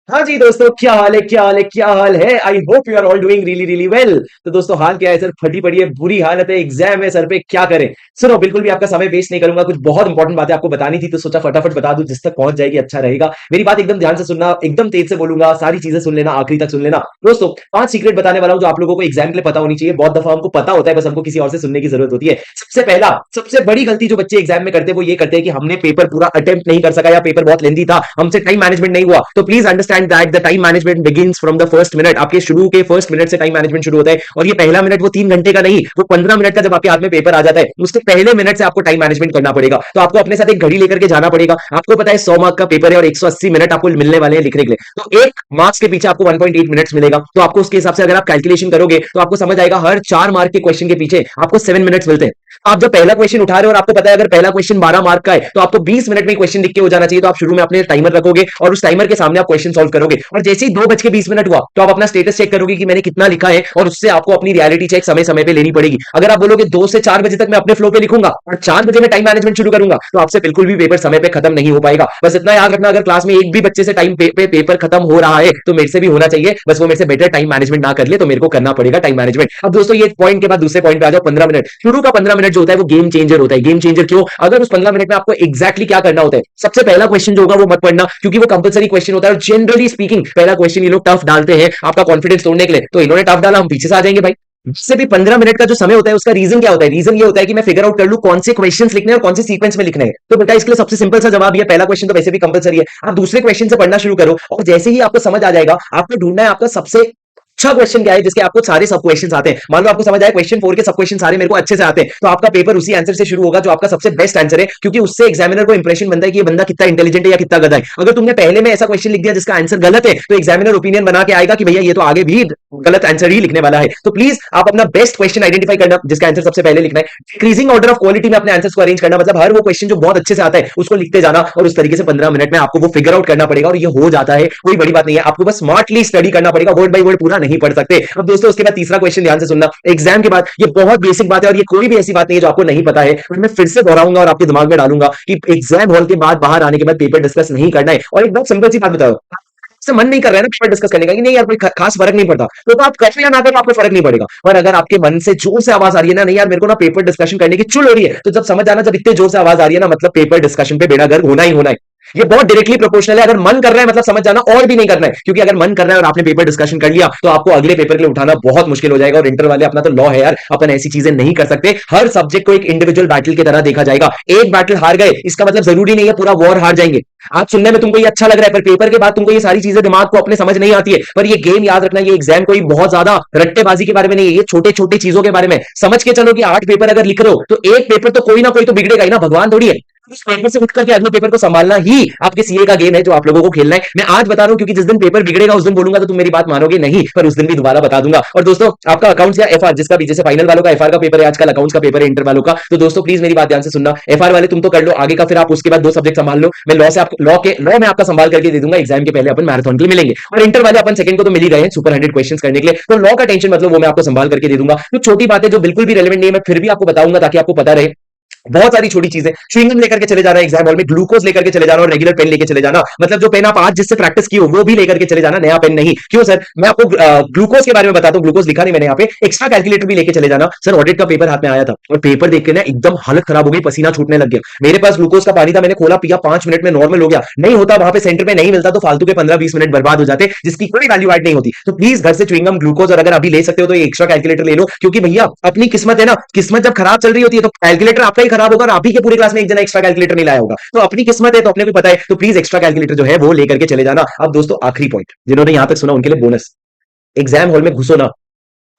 हाँ जी दोस्तों, क्या हाल है, क्या हाल है, क्या हाल है। I hope you are all doing really really well. तो दोस्तों, हाल क्या है सर? फटी पड़ी है, बुरी हालत है, एग्जाम है सर पे, क्या करें। सुनो, बिल्कुल भी आपका समय वेस्ट नहीं करूंगा। कुछ बहुत इंपॉर्टेंट बातें आपको बतानी थी, तो सोचा फटाफट बता दूं, जिस तक पहुंच जाएगी अच्छा रहेगा। मेरी बात एकदम ध्यान से सुनना, एकदम तेज से बोलूंगा, सारी चीजें सुन लेना, आखिरी तक सुन लेना। दोस्तों, 5 सीक्रेट बताने वाला हूं जो आप लोगों को एग्जाम के लिए पता होनी चाहिए। बहुत दफा हमको पता होता है, बस हमको किसी और से सुनने की जरूरत होती है। सबसे पहला, सबसे बड़ी गलती जो बच्चे एग्जाम में करते हैं वो ये करते हैं कि हमने पेपर पूरा अटेम्प्ट नहीं कर सका, या पेपर बहुत लेंथी था, हमसे टाइम मैनेजमेंट नहीं हुआ। तो please understand that the time management begins from the first minute. आपके शुरू के फर्स्ट मिनट से टाइम मैनेजमेंट शुरू होता है। और ये पहला मिनट वो 3 घंटे का नहीं, वो 15 मिनट का जब आपके हाथ में पेपर आ जाता है, उसके पहले मिनट से आपको टाइम मैनेजमेंट करना पड़ेगा। तो आपको अपने साथ एक घड़ी लेकर के जाना पड़ेगा। आपको पता है 100 मार्क का पेपर है और 180 मिनट आपको मिलने वाले हैं लिखने के लिए। तो एक मार्क्स के पीछे आपको 1.8 मिनट्स मिलेगा। तो आपको उसके हिसाब से अगर आप कैलकुलेशन करोगे तो आपको समझ आएगा हर 4 मार्क के क्वेश्चन के पीछे आपको 7 मिनट्स मिलते हैं। आप जब पहला क्वेश्चन उठा रहे हो और आपको पता है अगर पहला क्वेश्चन 12 मार्क का है तो आपको 20 मिनट में क्वेश्चन लिख के हो जाना चाहिए। तो आप शुरू में अपने टाइमर रखोगे और उस टाइमर के सामने आप क्वेश्चन सॉल्व करोगे, और जैसे ही 2:20 हुआ तो आप अपना स्टेटस चेक करोगे कि मैंने कितना लिखा है, और उससे आपको अपनी रियलिटी चेक समय समय पे लेनी पड़ेगी। अगर आप बोलोगे 2 से 4 बजे तक मैं अपने फ्लो पे लिखूंगा और 4 बजे में टाइम मैनेजमेंट शुरू करूंगा, तो आपसे बिल्कुल भी पेपर समय पे खत्म नहीं हो पाएगा। बस इतना याद रखना, अगर क्लास में एक भी बच्चे से टाइम पे पेपर खत्म हो रहा है तो मेरे से भी होना चाहिए। बस वो मेरे से बेटर टाइम मैनेजमेंट ना कर ले, तो मेरे को करना पड़ेगा टाइम मैनेजमेंट। अब दोस्तों, ये पॉइंट के बाद दूसरे पॉइंट पे आ जाओ। 15 मिनट, शुरू का 15 मिनट जो होता है वो गेम चेंजर होता है। गेम चेंजर क्यों? अगर उस 15 मिनट में आपको एक्जैक्टली क्या करना होता है, सबसे पहला क्वेश्चन जो होगा वो मत पढ़ना, क्योंकि वो कंपलसरी क्वेश्चन होता है। और जनरली स्पीकिंग पहला क्वेश्चन ये लोग टफ डालते हैं आपका कॉन्फिडेंस तोड़ने के लिए। तो इन्होंने टफ डाला, हम पीछे से आ जाएंगे भाई। इससे भी 15 मिनट का जो समय होता है उसका रीजन क्या होता है? रीजन ये होता है कि मैं फिगर आउट कर लूं कौन से क्वेश्चंस लिखने हैं और कौन से सीक्वेंस में लिखने हैं। तो बेटा, इसके लिए सबसे सिंपल सा जवाब ये, पहला क्वेश्चन तो वैसे भी कंपलसरी है, आप दूसरे क्वेश्चन से पढ़ना शुरू करो। और जैसे ही आपको समझ आ जाएगा, आपको ढूंढना है आपका सबसे अच्छा क्वेश्चन क्या है जिसके आपको सारे सब क्वेश्चन आते हैं। मान लो आपको समझ आया क्वेश्चन 4 के सब क्वेश्चन सारे मेरे को अच्छे से आते हैं, तो आपका पेपर उसी आंसर से शुरू होगा जो आपका सबसे बेस्ट आंसर है, क्योंकि उससे एग्जामिनर को इंप्रेशन बनता है कि ये बंदा कितना इंटेलिजेंट है या कितना गधा है। अगर तुमने पहले में ऐसा क्वेश्चन लिख दिया जिसका आंसर गलत है, तो एग्जामिनर ओपिनियन बना के आएगा कि भैया ये तो आगे भी गलत आंसर ही लिखने वाला है। तो प्लीज आप अपना बेस्ट क्वेश्चन आइडेंटिफाई करना जिसका आंसर सबसे पहले लिखना है। डिक्रीजिंग ऑर्डर ऑफ क्वालिटी में अपने आंसर्स को अरेंज करना, मतलब हर वो क्वेश्चन जो बहुत अच्छे से आता है उसको लिखते जाना, और उस तरीके से 15 मिनट में आपको वो फिगर आउट करना पड़ेगा। और ये हो जाता है, कोई बड़ी बात नहीं है। आपको बस स्मार्टली स्टडी करना पड़ेगा, वर्ड बाय वर्ड पूरा नहीं पढ़ सकते। अब दोस्तों, उसके बाद तीसरा क्वेश्चन ध्यान से सुनना। एग्जाम के बाद ये बहुत बेसिक बात है, और ये कोई भी ऐसी बात नहीं है जो आपको नहीं पता है, और मैं फिर से दोहराऊंगा और आपके दिमाग में डालूंगा कि एग्जाम हॉल के बाद बाहर आने के बाद पेपर डिस्कस नहीं करना है। और एक बहुत सिंपल सी बात बताओ, से मन नहीं कर रहा है ना पेपर डिस्कस करने का, कि नहीं यार कोई खास फर्क नहीं पड़ता, तो आप करो या ना करो, आपको फर्क नहीं पड़ेगा। और अगर आपके मन से जोर से आवाज आ रही है ना, नहीं यार मेरे को ना पेपर डिस्कशन करने की चुल हो रही है, तो जब समझ आना, जब इतने जोर से आवाज आ रही है ना, मतलब पेपर डिस्कशन पे बेड़ा गर्क होना ही होना है। ये बहुत डायरेक्टली प्रोपोर्शनल है। अगर मन कर रहा है मतलब समझ जाना, और भी नहीं करना है, क्योंकि अगर मन कर रहा है और आपने पेपर डिस्कशन कर लिया तो आपको अगले पेपर के लिए उठाना बहुत मुश्किल हो जाएगा। और इंटर वाले, अपना तो लॉ है यार, अपन ऐसी चीजें नहीं कर सकते। हर सब्जेक्ट को एक इंडिविजुअल बैटल की तरह देखा जाएगा। एक बैटल हार गए इसका मतलब जरूरी नहीं है पूरा वॉर हार जाएंगे। आज सुनने में तुमको ये अच्छा लग रहा है, पर पेपर के बाद तुमको ये सारी चीजें दिमाग को अपने समझ नहीं आती है। पर ये गेम याद रखना, ये एग्जाम कोई बहुत ज्यादा रट्टेबाजी के बारे में नहीं है, ये छोटे छोटे चीजों के बारे में। समझ के चलो कि 8 पेपर अगर लिख रहे हो तो एक पेपर तो कोई ना कोई तो बिगड़ेगा ही ना, भगवान थोड़ी है। उस पेपर से उठ करके अगले पेपर को संभालना ही आपके सीए का गेम है, जो आप लोगों को खेलना है। मैं आज बता रहा हूं क्योंकि जिस दिन पेपर बिगड़ेगा उस दिन बोलूंगा तो तुम मेरी बात मानोगे नहीं, पर उस दिन भी दोबारा बता दूंगा। और दोस्तों, आपका अकाउंट्स या एफआर, जिसका भी, जैसे फाइनल वालों का एफआर का पेपर है आजकल, अकाउंट्स का पेपर है इंटर वालों का, तो दोस्तों प्लीज मेरी बात ध्यान से सुनना। एफआर वाले तुम तो कर लो आगे का, फिर आप उसके बाद 2 सब्जेक्ट संभाल लो। मैं लॉ में आपका संभाल करके दे दूंगा, एग्जाम के पहले अपन मैराथन के लिए मिलेंगे। और इंटर वाले अपन सेकंड को तो मिल ही गए हैं सुपर 100 क्वेश्चन करने के लिए, तो लॉ का टेंशन मतलब वो मैं आपको संभाल करके दे दूंगा। तो छोटी बातें जो बिल्कुल भी रेलेवेंट नहीं है मैं फिर भी आपको बताऊंगा, ताकि आपको पता रहे। बहुत सारी छोटी चीजें, च्युइंगम लेकर के चले जाना एग्जाम हॉल में, ग्लूकोज लेकर के चले जाना, और रेगुलर पेन लेके चले जाना। मतलब जो पेन आप आज जिससे प्रैक्टिस की हो वो भी लेकर के चले जाना, नया पेन नहीं। क्यों सर? मैं आपको ग्लूकोज के बारे में बताता हूँ, ग्लूकोज लिखा नहीं मैंने यहाँ पे। एक्स्ट्रा कैलकुलेटर भी लेके चले जाना। सर, ऑडिट का पेपर हाथ में आया था और पेपर देख के ना एकदम हालत खराब हो गई, पसीना छूटने लग गया। मेरे पास ग्लूकोज का पानी था, मैंने खोला, पिया, 5 मिनट में नॉर्मल हो गया। नहीं होता वहां पे सेंटर में नहीं मिलता तो फालतू के 15-20 मिनट बर्बाद हो जाते, जिसकी कोई वैल्यू एड नहीं होती। तो प्लीज घर से च्युइंगम, ग्लूकोज, और अगर अभी ले सकते हो तो एक्स्ट्रा कैलकुलेटर ले लो, क्योंकि भैया अपनी किस्मत है ना, किस्मत जब खराब चल रही होती है तो कैलकुलेटर आपका ही खराब होगा, और आप ही के पूरे क्लास में एक जना एक्स्ट्रा कैलकुलेटर नहीं लाया होगा। तो अपनी किस्मत है तो अपने को पता है, तो प्लीज एक्स्ट्रा कैलकुलेटर जो है वो लेकर के चले जाना। अब दोस्तों, आखिरी पॉइंट, जिन्होंने यहां तक सुना उनके लिए बोनस। एग्जाम हॉल में घुसो ना,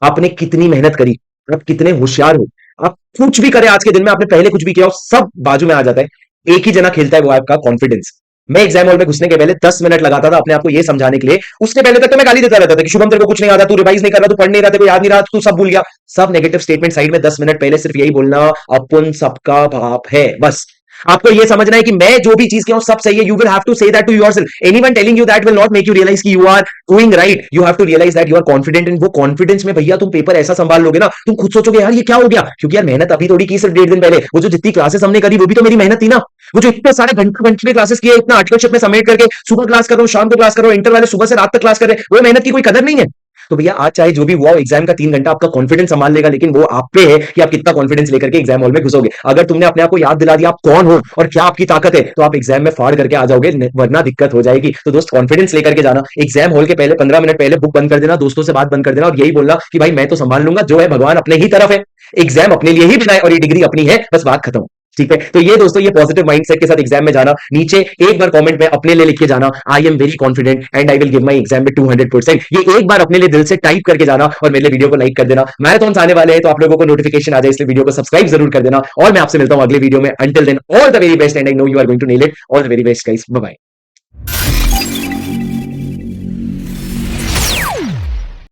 आपने कितनी मेहनत करी, आप कितने होशियार हो, आप कुछ भी करें आज के दिन में, आपने पहले कुछ भी किया हो, सब बाजू में आ जाता है। एक ही जना खेलता है, वो आपका कॉन्फिडेंस। मैं एग्जाम हॉल में घुसने के पहले 10 मिनट लगाता था अपने आप को ये समझाने के लिए। उसके पहले तक तो मैं गाली देता रहता था कि शुभम तेरे को कुछ नहीं आता, तू रिवाइज नहीं कर रहा, तू पढ़ नहीं रहा, तेरे को याद नहीं रहा, तू सब भूल गया। सब नेगेटिव स्टेटमेंट साइड में, 10 मिनट पहले सिर्फ यही बोलना, अपन सबका बाप है, बस। आपको ये समझना है कि मैं जो भी चीज किया हूं सब सही है। You will have to say that to yourself. Anyone telling you that will not make you realise कि you are doing right. You have to realise that you are confident in. वो कॉन्फिडेंस में भैया तुम paper ऐसा संभाल लोगे ना, तुम खुद सोचोगे यार ये क्या हो गया, क्योंकि यार मेहनत अभी थोड़ी की, सिर्फ 1.5 दिन पहले वो जो जितनी क्लासेस हमने करी वो भी तो मेरी मेहनत थी ना। वो जो इतने सारे घंटे घंटे क्लासेस किए, इतना आर्टिकलशिप में समेट करके सुबह क्लास कर रहा हूँ, शाम को क्लास कर रहा हूँ, इंटर वाले सुबह से रात तक क्लास कर रहे हैं, वो मेहनत की कोई कदर नहीं है। तो भैया आज चाहे जो भी हुआ एग्जाम का 3 घंटा आपका कॉन्फिडेंस संभाल लेगा, लेकिन वो आप पे है कि आप कितना कॉन्फिडेंस लेकर के एग्जाम हॉल में घुसोगे। अगर तुमने अपने आप को याद दिला दिया आप कौन हो और क्या आपकी ताकत है, तो आप एग्जाम में फाड़ करके आ जाओगे, वरना दिक्कत हो जाएगी। तो दोस्त कॉन्फिडेंस लेकर के जाना, एग्जाम हॉल के पहले 15 मिनट पहले बुक बंद कर देना, दोस्तों से बात बंद कर देना और यही बोलना कि भाई मैं तो संभाल लूंगा, जो है भगवान अपने ही तरफ है, एग्जाम अपने लिए ही बनाए और ये डिग्री अपनी है, बस बात खत्म। ठीक है, तो ये दोस्तों ये पॉजिटिव माइंडसेट के साथ एग्जाम में जाना। नीचे एक बार कमेंट में अपने लिए लिख के जाना, I am very confident and I will give my exam में 200%। ये एक बार अपने लिए दिल से टाइप करके जाना और मेरे लिए वीडियो को लाइक कर देना। मैराथन आने वाले हैं तो आप लोगों को नोटिफिकेशन आ जाए, इसलिए वीडियो को सब्सक्राइब जरूर कर देना और मैं आपसे मिलता हूं अगले वीडियो में। Until then all the very best and I know you are going to nail it. All the very best guys, bye bye.